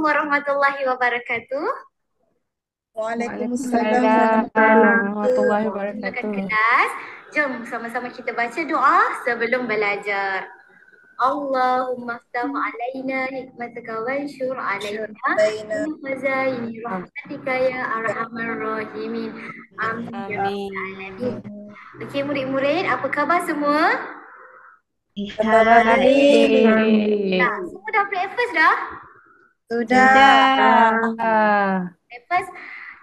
warahmatullahi wabarakatuh. Waalaikumsalam Waalaikumsalam warahmatullahi warahmatullahi Silakan wabarakatuh. kelas. Jom sama-sama kita baca doa sebelum belajar. Allahumma ftah alaina hikmataka wansyur alaina wabarakatuh. min khazaini rahmatika ya arhamar rahimin. Amin ya rabbal alamin. Amin. Okey murid-murid, apa khabar semua? Kabar baik. Dah, Baik. semua dah breakfast dah? Sudah. Dah. Breakfast.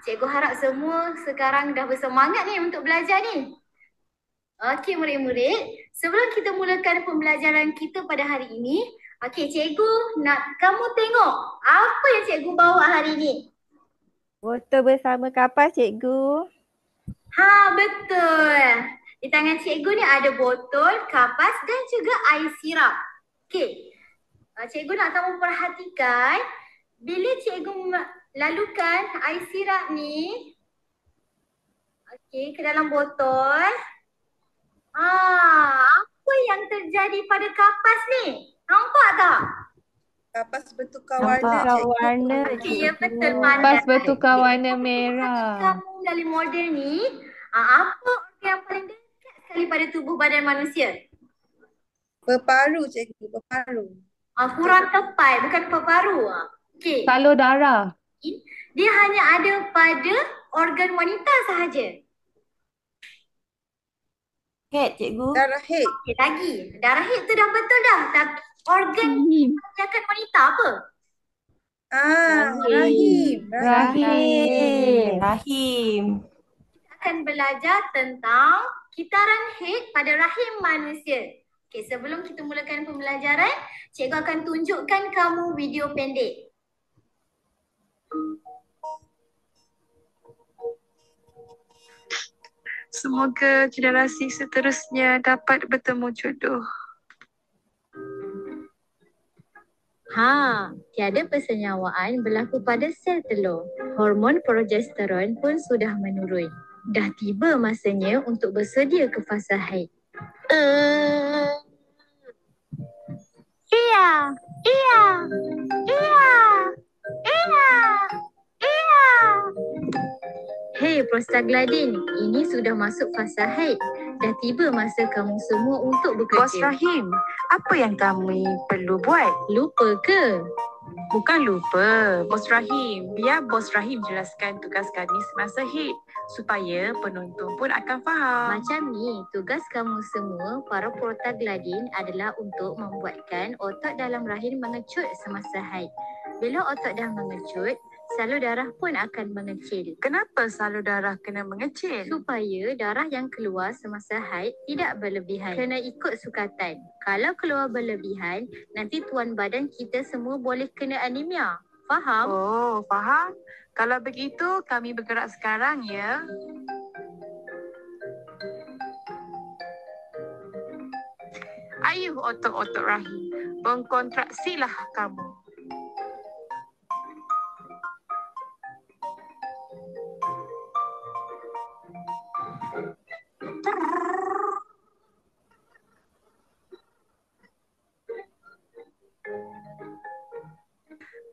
Cikgu harap semua sekarang dah bersemangat ni untuk belajar ni. Okey murid-murid, sebelum kita mulakan pembelajaran kita pada hari ini, okey cikgu nak kamu tengok apa yang cikgu bawa hari ini. Foto bersama kapas cikgu. Ha, betul. Di tangan cikgu ni ada botol, kapas dan juga air sirap. Okey. Cikgu nak kamu perhatikan bila cikgu lalukan air sirap ni okey ke dalam botol. Apa yang terjadi pada kapas ni? Nampak tak? Kapas bertukar warna, Nampak cikgu. Warna Okey, ya cikgu. betul Pas pandai. bertukar warna Kamu merah. dari model ni, apa organ yang paling dekat sekali pada tubuh badan manusia? Berparu, cikgu. Berparu. Kurang tepat, bukan paru-paru. Okey, Salur darah. dia hanya ada pada organ wanita sahaja. Head cikgu. Darah haid. Okey, lagi. Darah haid tu dah betul dah. Tapi organ kebanyakan wanita apa? Rahim. Rahim. Rahim. Kita akan belajar tentang kitaran haid pada rahim manusia. Okey, sebelum kita mulakan pembelajaran, cikgu akan tunjukkan kamu video pendek. Semoga generasi seterusnya dapat bertemu jodoh. Tiada persenyawaan berlaku pada sel telur. Hormon progesteron pun sudah menurun. Dah tiba masanya untuk bersedia ke fasa haid. Iya, iya, iya, iya, iya. Hei prostaglandin, ini sudah masuk fasa haid. Dah tiba masa kamu semua untuk Bos bekerja. Rahim, apa yang kami perlu buat? Lupa ke? Bukan lupa, Bos Rahim. Biar Bos Rahim jelaskan tugas kami semasa haid supaya penonton pun akan faham. Macam ni, tugas kamu semua, para prostaglandin adalah untuk membuatkan otot dalam rahim mengecut semasa haid. Bila otot dah mengecut, salur darah pun akan mengecil. Kenapa salur darah kena mengecil? Supaya darah yang keluar semasa haid tidak berlebihan. Kena ikut sukatan. Kalau keluar berlebihan, nanti tuan badan kita semua boleh kena anemia. Faham? Oh, faham? Kalau begitu, kami bergerak sekarang ya. Ayuh otot-otot rahim, berkontraksilah kamu.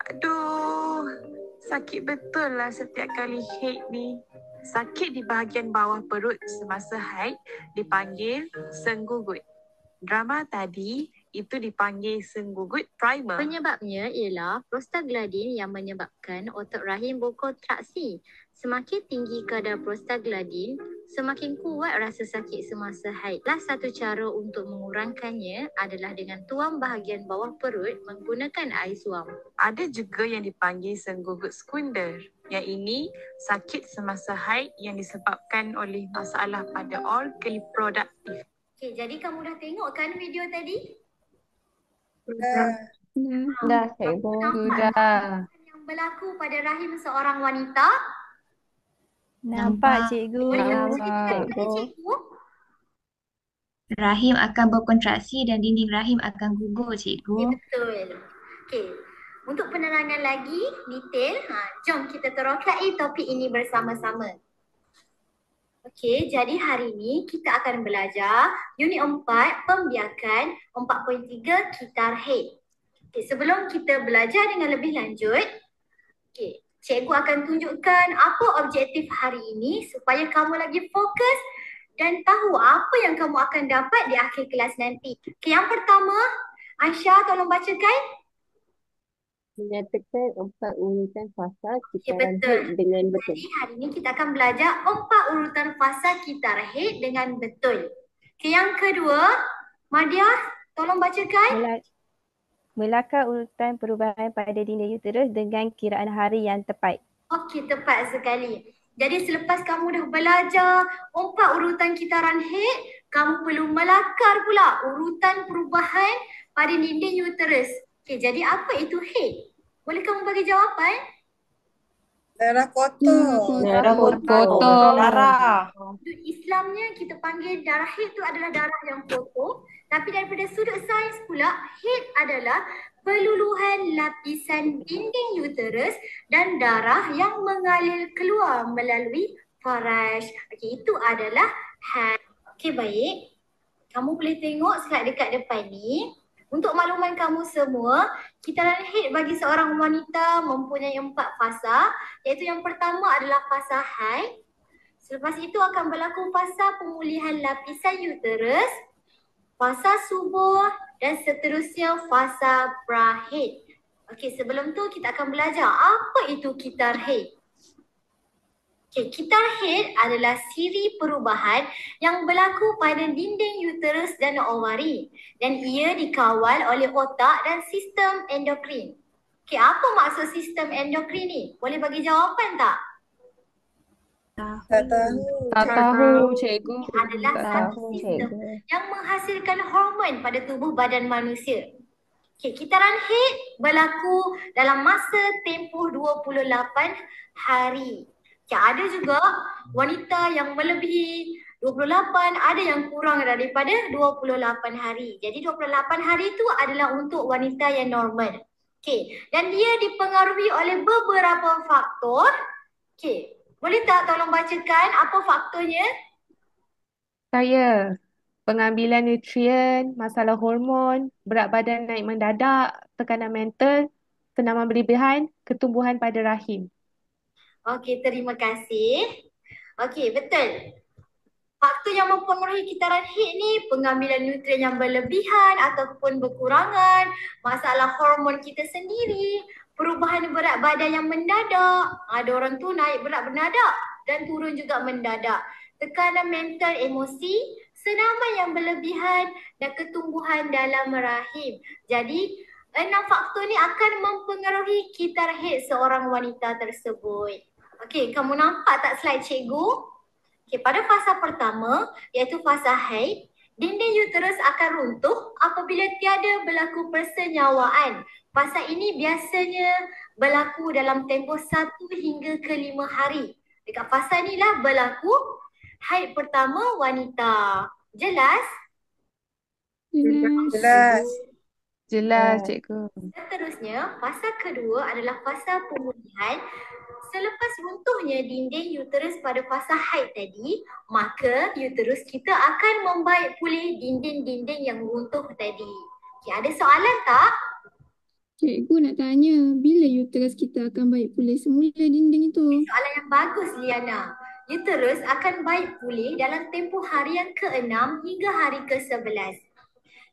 Aduh, sakit betul lah setiap kali haid ni. Sakit di bahagian bawah perut semasa haid dipanggil senggugut. Drama tadi itu dipanggil senggugut primer. Penyebabnya ialah prostaglandin yang menyebabkan otot rahim berkontraksi. Semakin tinggi kadar prostaglandin, semakin kuat rasa sakit semasa haid. Salah satu cara untuk mengurangkannya adalah dengan tuam bahagian bawah perut menggunakan air suam. Ada juga yang dipanggil senggugut sekunder. Yang ini sakit semasa haid yang disebabkan oleh masalah pada organ reproduktif. Okey, jadi kamu dah tengok kan video tadi? Dah cikgu. Sudah. Yang berlaku pada rahim seorang wanita. Nampak cikgu. Boleh kamu Nampak. ceritakan kepada cikgu? Rahim akan berkontraksi dan dinding rahim akan gugur, Ya, cikgu. betul. Okey. Untuk penerangan lagi detail, jom kita terokai topik ini bersama-sama. Okey, jadi hari ini kita akan belajar unit 4 pembiakan 4.3 kitar haid. Okay, sebelum kita belajar dengan lebih lanjut, okay, cikgu akan tunjukkan apa objektif hari ini supaya kamu lagi fokus dan tahu apa yang kamu akan dapat di akhir kelas nanti. Okay, yang pertama, Aisyah tolong bacakan. Menyatakan 4 urutan fasa Okay, kitaran betul. head dengan betul. Jadi hari ini kita akan belajar 4 urutan fasa kitar head dengan betul. Okay, yang kedua, Madia tolong bacakan. Melakar urutan perubahan pada dinding uterus dengan kiraan hari yang tepat. Okey, tepat sekali. Jadi selepas kamu dah belajar 4 urutan kitaran head, kamu perlu melakar pula urutan perubahan pada dinding uterus. Okey, jadi apa itu head? Boleh kamu bagi jawapan? Darah kotor. Darah kotor. Darah. Sudut Islamnya kita panggil darah head tu adalah darah yang kotor. Tapi daripada sudut sains pula, head adalah peluluhan lapisan dinding uterus dan darah yang mengalir keluar melalui faraj. Okey, itu adalah head. Okey, baik. Kamu boleh tengok slide dekat depan ni. Untuk makluman kamu semua, kitaran head bagi seorang wanita mempunyai 4 fasa, iaitu yang pertama adalah fasa haid. Selepas itu akan berlaku fasa pemulihan lapisan uterus, fasa subur dan seterusnya fasa pra-haid. Okey, sebelum tu kita akan belajar apa itu kitar haid. Okay, kitar haid adalah siri perubahan yang berlaku pada dinding uterus dan ovari dan ia dikawal oleh otak dan sistem endokrin. Okay, apa maksud sistem endokrin ni? Boleh bagi jawapan tak? Tak tahu. Tak tahu, cikgu. Adalah satu sistem yang menghasilkan hormon pada tubuh badan manusia. Okay, kitaran haid berlaku dalam masa tempoh 28 hari. Okay, ada juga wanita yang melebihi 28, ada yang kurang daripada 28 hari. Jadi 28 hari itu adalah untuk wanita yang normal. Okay, dan dia dipengaruhi oleh beberapa faktor. Okay, boleh tak tolong bacakan apa faktornya? Saya, pengambilan nutrien, masalah hormon, berat badan naik mendadak, tekanan mental, senaman berlebihan, ketumbuhan pada rahim. Okey, terima kasih. Okey, betul. Faktor yang mempengaruhi kitaran haid ni pengambilan nutrien yang berlebihan ataupun berkurangan, masalah hormon kita sendiri, perubahan berat badan yang mendadak. Ada orang tu naik berat mendadak dan turun juga mendadak. Tekanan mental emosi, senaman yang berlebihan dan ketumbuhan dalam rahim. Jadi 6 faktor ni akan mempengaruhi kitar haid seorang wanita tersebut. Okey, kamu nampak tak slide cikgu? Okey, pada fasa pertama iaitu fasa haid, dinding uterus akan runtuh apabila tiada berlaku persenyawaan. Fasa ini biasanya berlaku dalam tempoh 1 hingga ke 5 hari. Dekat fasa inilah berlaku haid pertama wanita. Jelas? Jelas. Jelas, cikgu. Seterusnya, fasa kedua adalah fasa pemulihan. Selepas runtuhnya dinding uterus pada fasa haid tadi, maka uterus kita akan membaik pulih dinding-dinding yang runtuh tadi. Okay, ada soalan tak? Cikgu nak tanya, bila uterus kita akan baik pulih semula dinding itu? Soalan yang bagus, Liana. Uterus akan baik pulih dalam tempoh hari yang ke-6 hingga hari ke-11.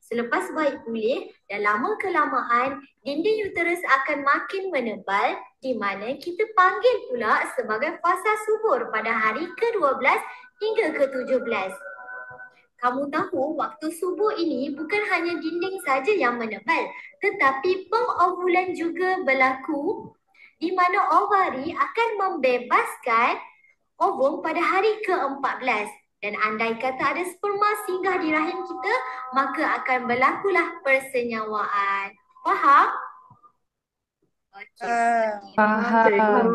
Selepas baik pulih dan lama kelamaan, dinding uterus akan makin menebal di mana kita panggil pula sebagai fasa subur pada hari ke-12 hingga ke-17. Kamu tahu waktu subur ini bukan hanya dinding saja yang menebal, tetapi pengovulan juga berlaku di mana ovari akan membebaskan ovum pada hari ke-14. Dan andai kata ada sperma singgah di rahim kita, maka akan berlakulah persenyawaan. Faham? Okey. Faham.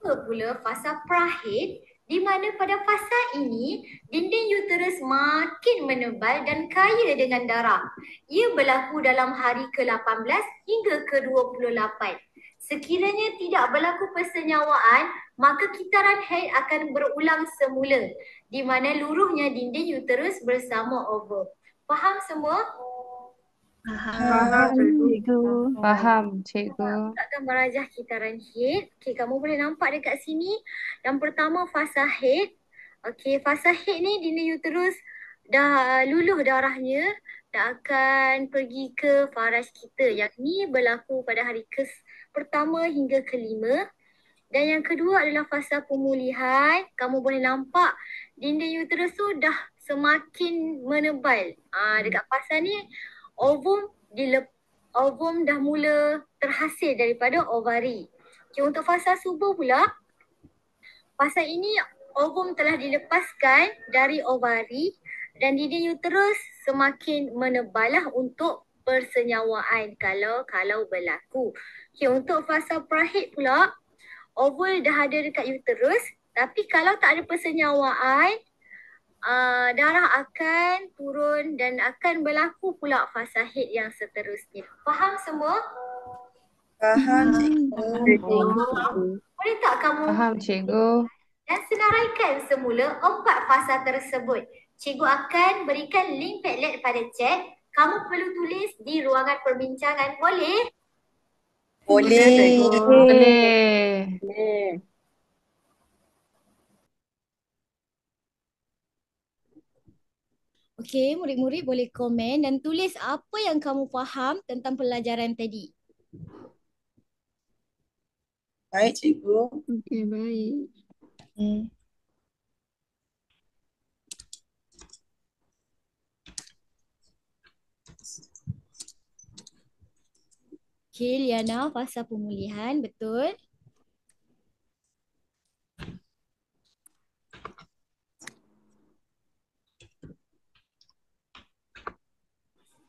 Pula fasa pra-haid di mana pada fasa ini dinding uterus makin menebal dan kaya dengan darah. Ia berlaku dalam hari ke-18 hingga ke-28. Sekiranya tidak berlaku persenyawaan, maka kitaran haid akan berulang semula di mana luruhnya dinding uterus bersama ovum. Faham semua? Faham, cikgu. Faham, cikgu. Kita akan merajah kitaran haid. Okey, kamu boleh nampak dekat sini. Yang pertama fasa haid. Okey, fasa haid ni dinding uterus dah luluh darahnya dan akan pergi ke faraj kita. Yang ni berlaku pada hari pertama hingga kelima. Dan yang kedua adalah fasa pemulihan. Kamu boleh nampak dinding uterus tu dah semakin menebal. Dekat fasa ni ovum ovum dah mula terhasil daripada ovari. Okay, untuk fasa subur pula, fasa ini ovum telah dilepaskan dari ovari dan dinding uterus semakin menebalah untuk persenyawaan kalau berlaku. Okay, untuk fasa prahid pula, ovul dah ada dekat uterus, tapi kalau tak ada persenyawaan, darah akan turun dan akan berlaku pula fasa haid yang seterusnya. Faham semua? Faham, cikgu. Boleh tak kamu Faham, cikgu. dan senaraikan semula 4 fasa tersebut? Cikgu akan berikan link Padlet pada chat. Kamu perlu tulis di ruangan perbincangan. Boleh? Boleh. Boleh. Okey, murid-murid boleh komen dan tulis apa yang kamu faham tentang pelajaran tadi. Baik, cikgu. Okey, baik. Okey, Liana, fasa pemulihan, betul?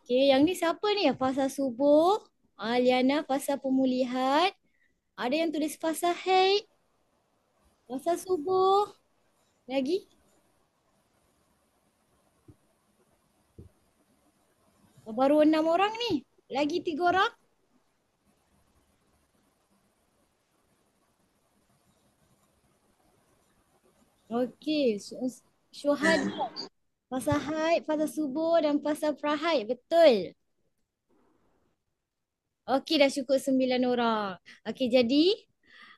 Okey, yang ni siapa ni? Fasa subuh. Liana, fasa pemulihan. Ada yang tulis fasa haid. Fasa subuh. Lagi? Baru 6 orang ni. Lagi 3 orang. Okey, syuhada. Fasa haid, fasa subuh dan fasa prahaid. Betul. Okey, dah cukup 9 orang. Okey, jadi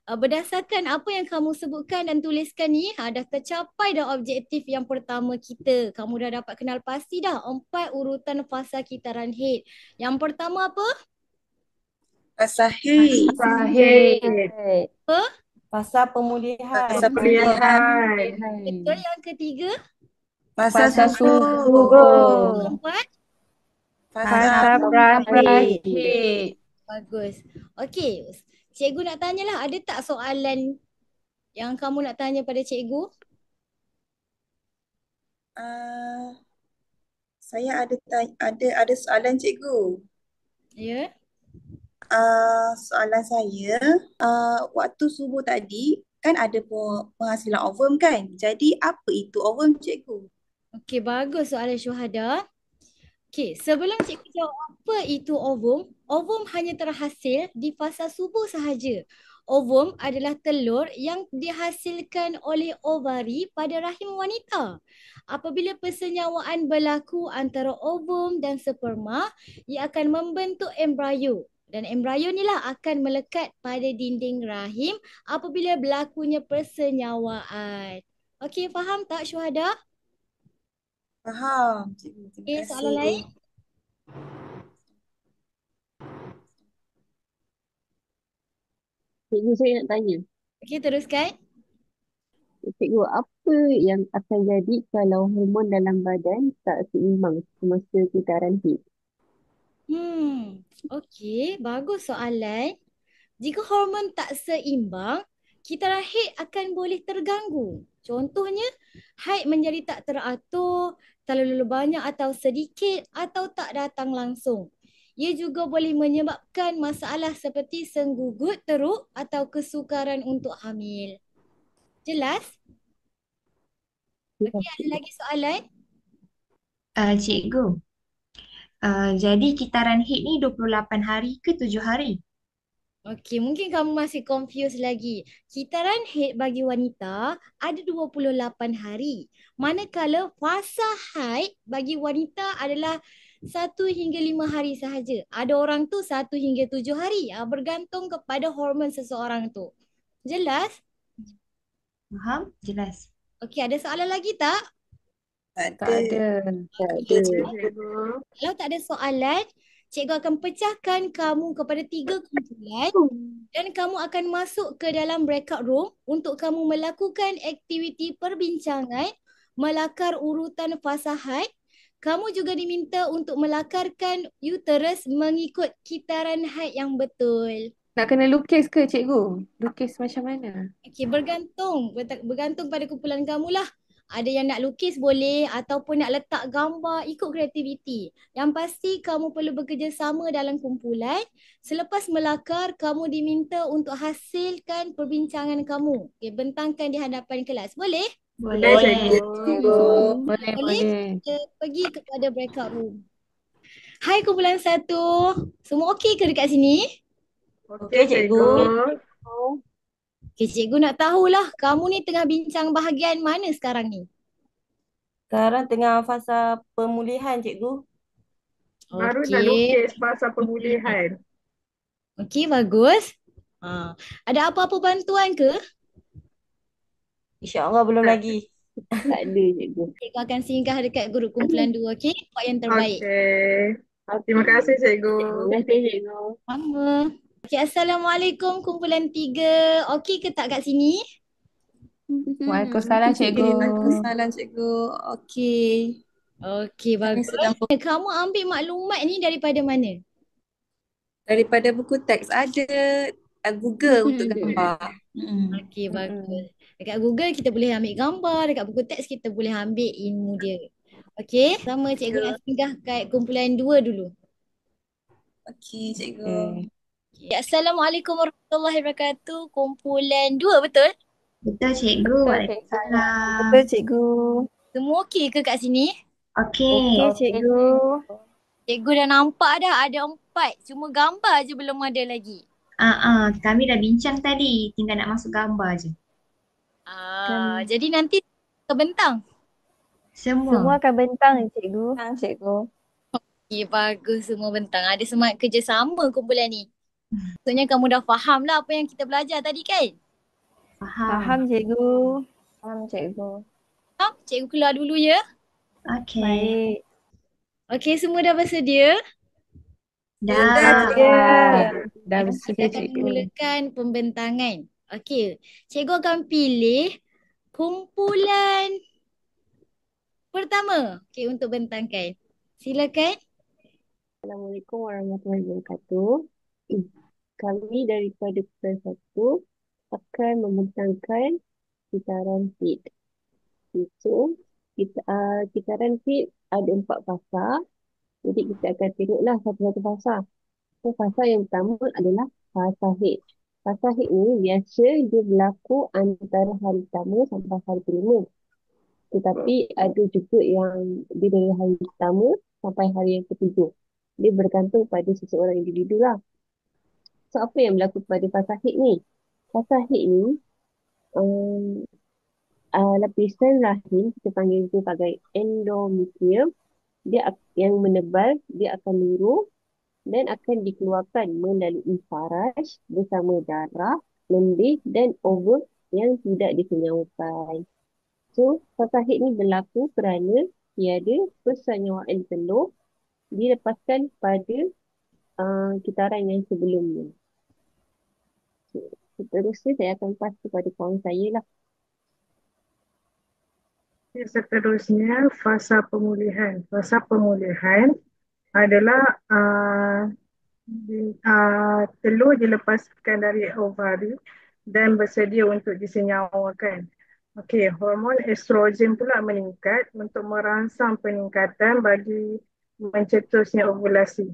berdasarkan apa yang kamu sebutkan dan tuliskan ni, dah tercapai dah objektif yang pertama kita. Kamu dah dapat kenal pasti dah 4 urutan fasa kitaran haid. Yang pertama apa? Fasa haid. Fasa haid. Apa? Fasa pemulihan. Fasa pemulihan. Betul. Yang ketiga? Fasa subuh. Yang keempat? Fasa Prahaid. Bagus. Okey, cikgu nak tanyalah, ada tak soalan yang kamu nak tanya pada cikgu? Saya ada soalan, cikgu. Ya. Soalan saya, waktu subuh tadi kan ada penghasilan ovum kan? Jadi apa itu ovum, cikgu? Okey, bagus soalan syuhada. Okey, sebelum cikgu jawab apa itu ovum, ovum hanya terhasil di fasa subuh sahaja. Ovum adalah telur yang dihasilkan oleh ovari pada rahim wanita. Apabila persenyawaan berlaku antara ovum dan sperma, ia akan membentuk embrio. Dan embrio inilah akan melekat pada dinding rahim apabila berlakunya persenyawaan. Okey, faham tak syuhada? Faham, cikgu. Terima Okey, kasih. soalan lain? Cikgu, saya nak tanya. Okey, teruskan. Cikgu, apa yang akan jadi kalau hormon dalam badan tak seimbang semasa kitaran haid? Okey, bagus soalan. Jika hormon tak seimbang, kitaran haid akan boleh terganggu. Contohnya, haid menjadi tak teratur, terlalu banyak atau sedikit atau tak datang langsung. Ia juga boleh menyebabkan masalah seperti senggugut teruk atau kesukaran untuk hamil. Jelas? Okey, ada lagi soalan? Cikgu, jadi kitaran haid ni 28 hari ke 7 hari? Okey, mungkin kamu masih confused lagi. Kitaran haid bagi wanita ada 28 hari. Manakala fasa haid bagi wanita adalah 1 hingga 5 hari sahaja. Ada orang tu 1 hingga 7 hari. Bergantung kepada hormon seseorang tu. Jelas? Faham? Jelas. Okey, ada soalan lagi tak? Tak Tak ada. ada. Tak Okey, ada. Cikgu. kalau tak ada soalan, cikgu akan pecahkan kamu kepada 3 kumpulan dan kamu akan masuk ke dalam breakout room untuk kamu melakukan aktiviti perbincangan, melakar urutan fasa haid. Kamu juga diminta untuk melakarkan uterus mengikut kitaran haid yang betul. Nak kena lukis ke cikgu? Lukis macam mana? Okey, bergantung pada kumpulan kamu lah. Ada yang nak lukis boleh ataupun nak letak gambar, ikut kreativiti. Yang pasti kamu perlu bekerjasama dalam kumpulan. Selepas melakar, kamu diminta untuk hasilkan perbincangan kamu. Okay, bentangkan di hadapan kelas. Boleh? Boleh. Boleh, Boleh? boleh. Kita pergi kepada breakout room. Hai kumpulan 1. Semua okey ke dekat sini? Okey, cikgu. Okay, cikgu nak tahulah kamu ni tengah bincang bahagian mana sekarang ni? Sekarang tengah fasa pemulihan, cikgu. Baru nak Okey. lukis fasa pemulihan. Okey, bagus. Ada apa-apa bantuan ke? InsyaAllah belum lagi. Tak ada, cikgu. Cikgu akan singgah dekat grup kumpulan 2, okey? Buat yang terbaik. Okey. Terima kasih, cikgu. Terima kasih, cikgu. Sama. Okey, Assalamualaikum kumpulan 3. Okey ke tak kat sini? Waalaikumsalam cikgu. Waalaikumsalam cikgu. Okey. Okey, Kami bagus. sedang Kamu ambil maklumat ni daripada mana? daripada buku teks ada Google untuk Ada. gambar. Okey, bagus. Dekat Google kita boleh ambil gambar, dekat buku teks kita boleh ambil ilmu dia. Okey, sama cikgu nak singgah kat kumpulan 2 dulu. Okey cikgu. Okay. Okay. Assalamualaikum warahmatullahi wabarakatuh. Kumpulan 2, betul? Betul, cikgu. Betul, Waalaikumsalam. Betul, cikgu. Semua okey ke kat sini? Okey. Okey, cikgu. Cikgu dah nampak dah ada 4. Cuma gambar je belum ada lagi. Kami dah bincang tadi. Tinggal nak masuk gambar je. Jadi nanti kebentang. Semua akan bentang, cikgu. Cikgu. Okay, bagus semua bentang. Ada semangat kerjasama kumpulan ni. Maksudnya kamu dah faham lah apa yang kita belajar tadi kan? Faham, cikgu. Faham cikgu. Faham? Cikgu keluar dulu ya. Okey. Baik. Okey, semua dah bersedia? Dah. Dah Kita bersedia akan cikgu. mulakan pembentangan. Okey, cikgu akan pilih kumpulan pertama. Okey, untuk bentangkan. Silakan. Assalamualaikum warahmatullahi wabarakatuh. Kami daripada kelas 1 akan membentangkan kitaran HIT. Itu kitaran HIT ada 4 fasa. Jadi kita akan tengoklah satu-satu fasa. So, fasa yang pertama adalah fasa HIT. Fasa HIT ni biasa dia berlaku antara hari pertama sampai hari kelima. Tetapi ada juga yang dia dari hari pertama sampai hari yang ketujuh. Dia bergantung pada seseorang individu lah. So, apa yang berlaku pada fasa HIT ni? Fasa HIT ni, lapisan rahim, kita panggil itu sebagai endometrium, yang menebal, dia akan luruh dan akan dikeluarkan melalui faraj bersama darah, lendir dan ovum yang tidak dikenyawkan. So, fasa HIT ni berlaku kerana tiada persanyawaan telur dilepaskan pada kitaran yang sebelumnya. Seterusnya saya akan pass kepada kawan saya lah. Seterusnya, fasa pemulihan. Fasa pemulihan adalah telur dilepaskan dari ovari dan bersedia untuk disenyawakan. Okey, hormon estrogen pula meningkat untuk merangsang peningkatan bagi mencetusnya ovulasi.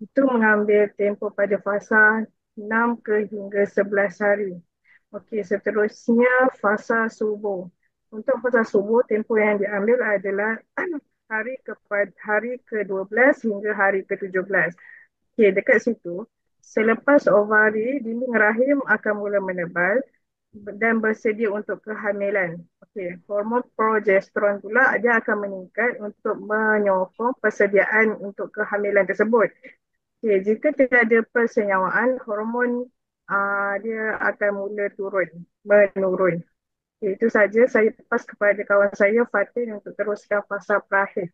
Itu mengambil tempoh pada fasa 6 hingga 11 hari. Okey, seterusnya fasa subuh. Untuk fasa subuh, tempoh yang diambil adalah hari ke-12 hingga hari ke-17. Okey, dekat situ, selepas ovari, dinding rahim akan mula menebal dan bersedia untuk kehamilan. Okey, hormon progesteron pula dia akan meningkat untuk menyokong persediaan untuk kehamilan tersebut. Okey, jika tiada persenyawaan, hormon dia akan mula menurun. Okay, itu saja, saya lepas kepada kawan saya Fatin untuk teruskan fasa berakhir.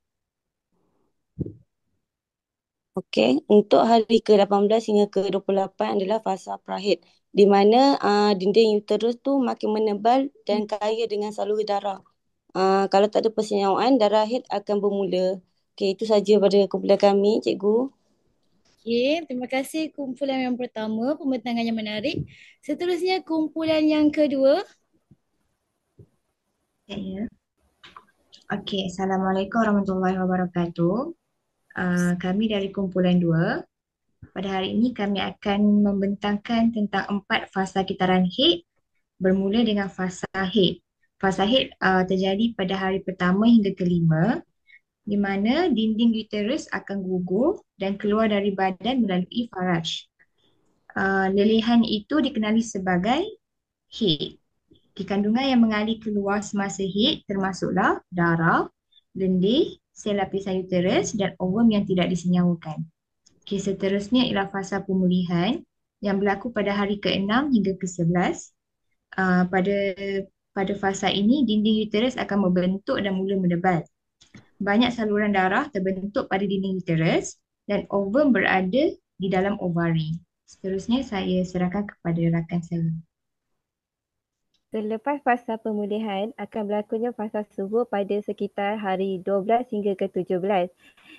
Okey, untuk hari ke-18 hingga ke-28 adalah fasa prahed di mana dinding uterus tu makin menebal dan kaya dengan salur darah. Kalau tak ada persenyawaan, darah haid akan bermula. Okey, itu saja pada kumpulan kami, cikgu. Okey, terima kasih kumpulan yang pertama, pembentangan yang menarik. Seterusnya kumpulan yang kedua. Ya. Okey, Assalamualaikum warahmatullahi wabarakatuh. Kami dari kumpulan 2. Pada hari ini kami akan membentangkan tentang 4 fasa kitaran haid bermula dengan fasa haid. Fasa haid terjadi pada hari pertama hingga kelima di mana dinding uterus akan gugur dan keluar dari badan melalui faraj. Lelehan itu dikenali sebagai haid. Kandungan yang mengalir keluar semasa haid termasuklah darah, lendir, sel lapisan uterus dan ovum yang tidak disenyawakan. Okey, seterusnya ialah fasa pemulihan yang berlaku pada hari ke-6 hingga ke-11. Pada fasa ini, dinding uterus akan membentuk dan mula menebal. Banyak saluran darah terbentuk pada dinding uterus dan ovum berada di dalam ovari. Seterusnya saya serahkan kepada rakan saya. Selepas fasa pemulihan, akan berlakunya fasa subur pada sekitar hari 12 hingga ke-17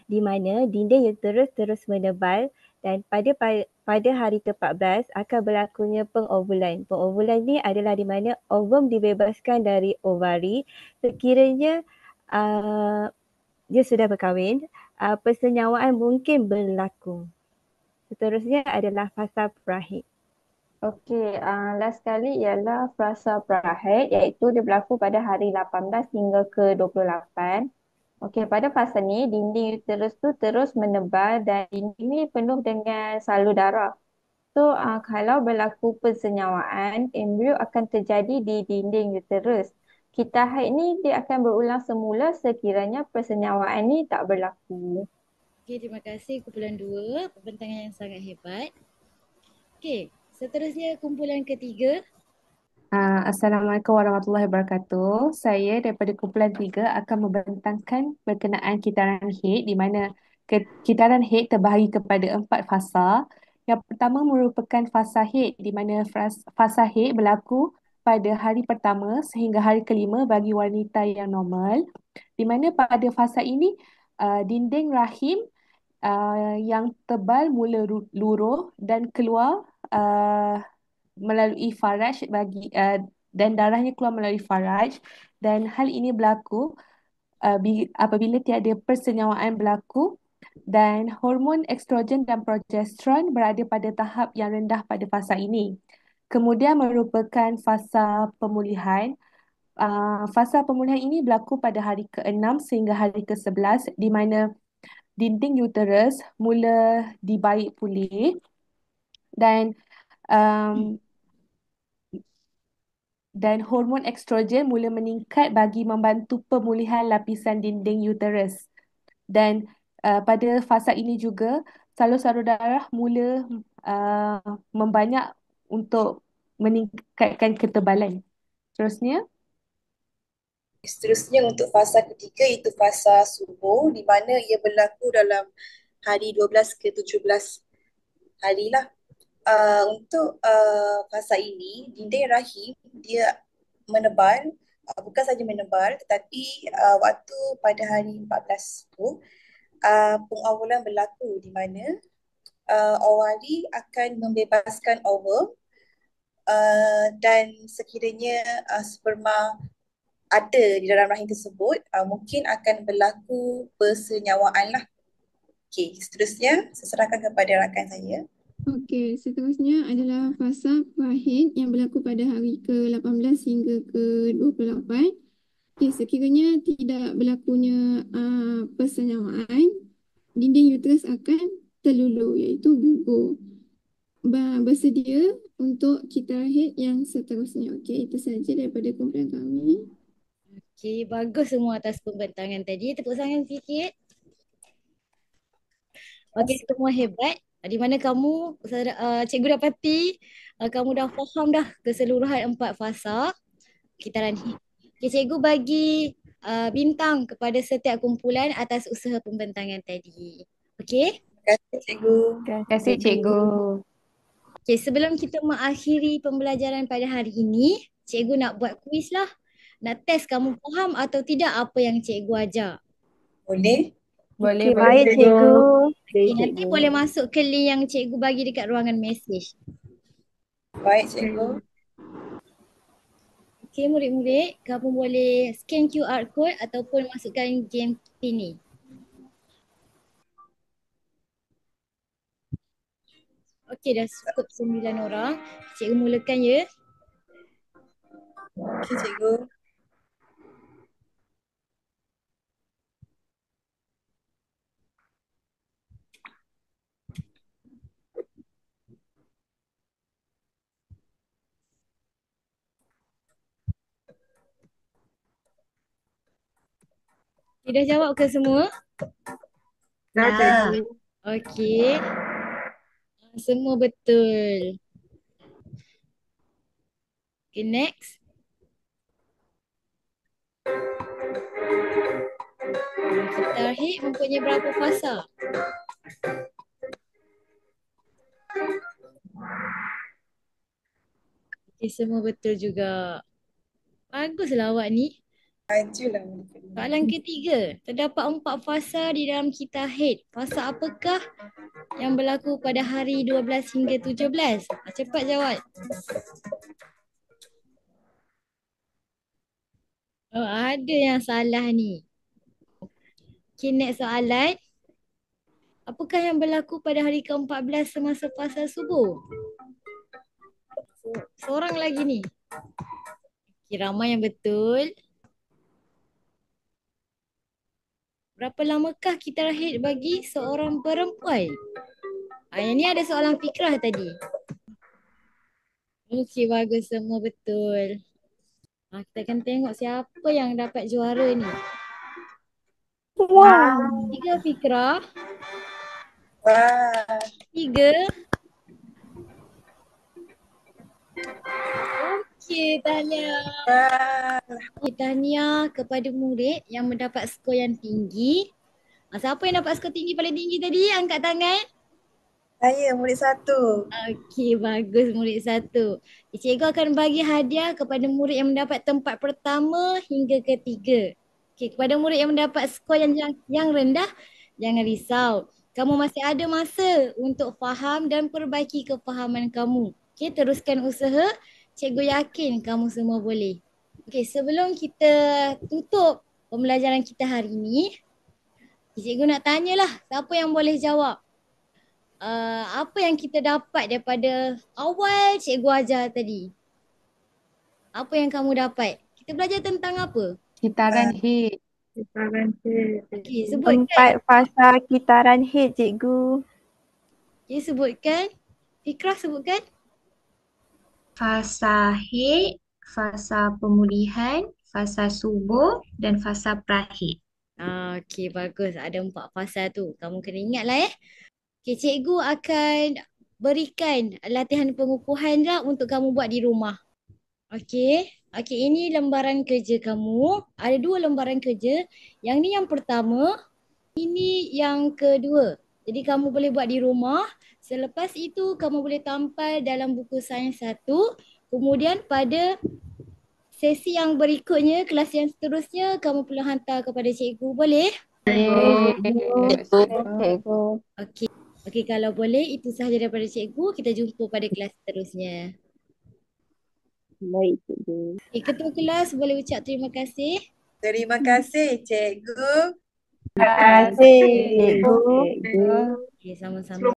di mana dinding uterus terus menebal dan pada hari ke-14 akan berlakunya pengovulan. Pengovulan ni adalah di mana ovum dibebaskan dari ovari sekiranya dia sudah berkahwin, persenyawaan mungkin berlaku. Seterusnya adalah fasa prahed. Okey, last sekali ialah fasa prahed iaitu dia berlaku pada hari 18 hingga ke 28. Okey, pada fasa ni dinding uterus tu terus menebal dan dinding ni penuh dengan salur darah. So, kalau berlaku persenyawaan, embrio akan terjadi di dinding uterus. Kita haid ni dia akan berulang semula sekiranya persenyawaan ni tak berlaku. Okey, terima kasih kumpulan 2, pembentangan yang sangat hebat. Okey, seterusnya kumpulan ketiga. Assalamualaikum warahmatullahi wabarakatuh. Saya daripada kumpulan 3 akan membentangkan berkenaan kitaran haid di mana kitaran haid terbahagi kepada 4 fasa. Yang pertama merupakan fasa haid di mana fasa haid berlaku pada hari pertama sehingga hari kelima bagi wanita yang normal. Di mana pada fasa ini dinding rahim yang tebal mula luruh dan keluar melalui faraj dan darahnya keluar melalui faraj dan hal ini berlaku apabila tiada persenyawaan berlaku dan hormon estrogen dan progesteron berada pada tahap yang rendah pada fasa ini. Kemudian merupakan fasa pemulihan. Fasa pemulihan ini berlaku pada hari ke-6 sehingga hari ke-11 di mana dinding uterus mula dibaik pulih dan hormon estrogen mula meningkat bagi membantu pemulihan lapisan dinding uterus. Dan pada fasa ini juga salur-salur darah mula membanyak untuk meningkatkan ketebalan. Seterusnya untuk fasa ketiga iaitu fasa subur di mana ia berlaku dalam hari 12 ke 17 hari lah. Untuk fasa ini, dinding rahim dia menebal, bukan saja menebal tetapi waktu pada hari 14 tu pengovulan berlaku di mana ovari akan membebaskan ovum dan sekiranya sperma ada di dalam rahim tersebut, mungkin akan berlaku persenyawaan lah. Okey, seterusnya saya serahkan kepada rakan saya. Okey, seterusnya adalah fasa prahed yang berlaku pada hari ke-18 hingga ke-28. Okey, sekiranya tidak berlakunya persenyawaan, dinding uterus akan terluluh iaitu gugur. Bersedia untuk kitaran haid yang seterusnya. Okey, itu sahaja daripada kumpulan kami. Okey, bagus semua atas pembentangan tadi. Tepuk tangan sikit. Okey, semua hebat. Di mana kamu, cikgu dapati kamu dah faham dah keseluruhan 4 fasa kitaran HIT. Okey, cikgu bagi bintang kepada setiap kumpulan atas usaha pembentangan tadi. Okey? Terima kasih cikgu. Terima kasih cikgu. Okey, sebelum kita mengakhiri pembelajaran pada hari ini, cikgu nak buat kuis lah. Nak test kamu faham atau tidak apa yang cikgu ajar. Boleh? Boleh, Okey, boleh baik cikgu. Okey, nanti boleh masuk ke link yang cikgu bagi dekat ruangan mesej. Baik cikgu. Okey, murid-murid, kamu boleh scan QR code ataupun masukkan game ini. Okey, dah cukup 9 orang. Cikgu mulakan ya. Okey cikgu. Dah jawab ke semua? Dah cikgu. Okey. Semua betul. Okay, next. Kitar HIT mempunyai berapa fasa? Okay, semua betul juga. Baguslah awak ni. Majulah. Soalan ketiga. Terdapat 4 fasa di dalam kitar HIT. Fasa apakah yang berlaku pada hari 12 hingga 17? Cepat jawab. Oh, ada yang salah ni. Okay, next soalan. Apakah yang berlaku pada hari ke-14 semasa fasa subuh? Seorang lagi ni. Okay, ramai yang betul. Berapa lamakah kitar HIT bagi seorang perempuan? Yang ni ada soalan fikrah tadi. Okey, bagus, semua betul. Kita akan tengok siapa yang dapat juara ni. Wow. 3 fikrah. Wah. 3. Okey, tahniah. Okay, tahniah kepada murid yang mendapat skor yang tinggi. Siapa yang dapat skor tinggi paling tinggi tadi? Angkat tangan. Saya murid 1. Okey, bagus murid 1. Cikgu akan bagi hadiah kepada murid yang mendapat tempat pertama hingga ketiga. Okey, kepada murid yang mendapat skor yang rendah, jangan risau. Kamu masih ada masa untuk faham dan perbaiki kefahaman kamu. Okey, teruskan usaha. Cikgu yakin kamu semua boleh. Okey, sebelum kita tutup pembelajaran kita hari ini, cikgu nak tanyalah siapa yang boleh jawab. Apa yang kita dapat daripada awal cikgu ajar tadi? Apa yang kamu dapat? Kita belajar tentang apa? Kitaran HIT. Kitaran HIT. Okey, sebutkan. 4 fasa kitaran HIT cikgu. Okey, sebutkan. Fikrah sebutkan. Fasa HIT, fasa pemulihan, fasa subuh dan fasa pra-HIT. Okey, bagus. Ada 4 fasa tu. Kamu kena ingatlah . Okey, cikgu akan berikan latihan pengukuhan lah untuk kamu buat di rumah. Okey. Okey, ini lembaran kerja kamu. Ada 2 lembaran kerja. Yang ni yang pertama, ini yang kedua. Jadi kamu boleh buat di rumah. Selepas itu kamu boleh tampal dalam buku sains 1. Kemudian pada sesi yang berikutnya, kelas yang seterusnya, kamu perlu hantar kepada cikgu. Boleh? Cikgu. Okey. Okey, kalau boleh itu sahaja daripada cikgu. Kita jumpa pada kelas seterusnya. Baik cikgu. Okay, ketua kelas boleh ucap terima kasih. Terima kasih cikgu. Terima kasih cikgu. Okay, sama-sama.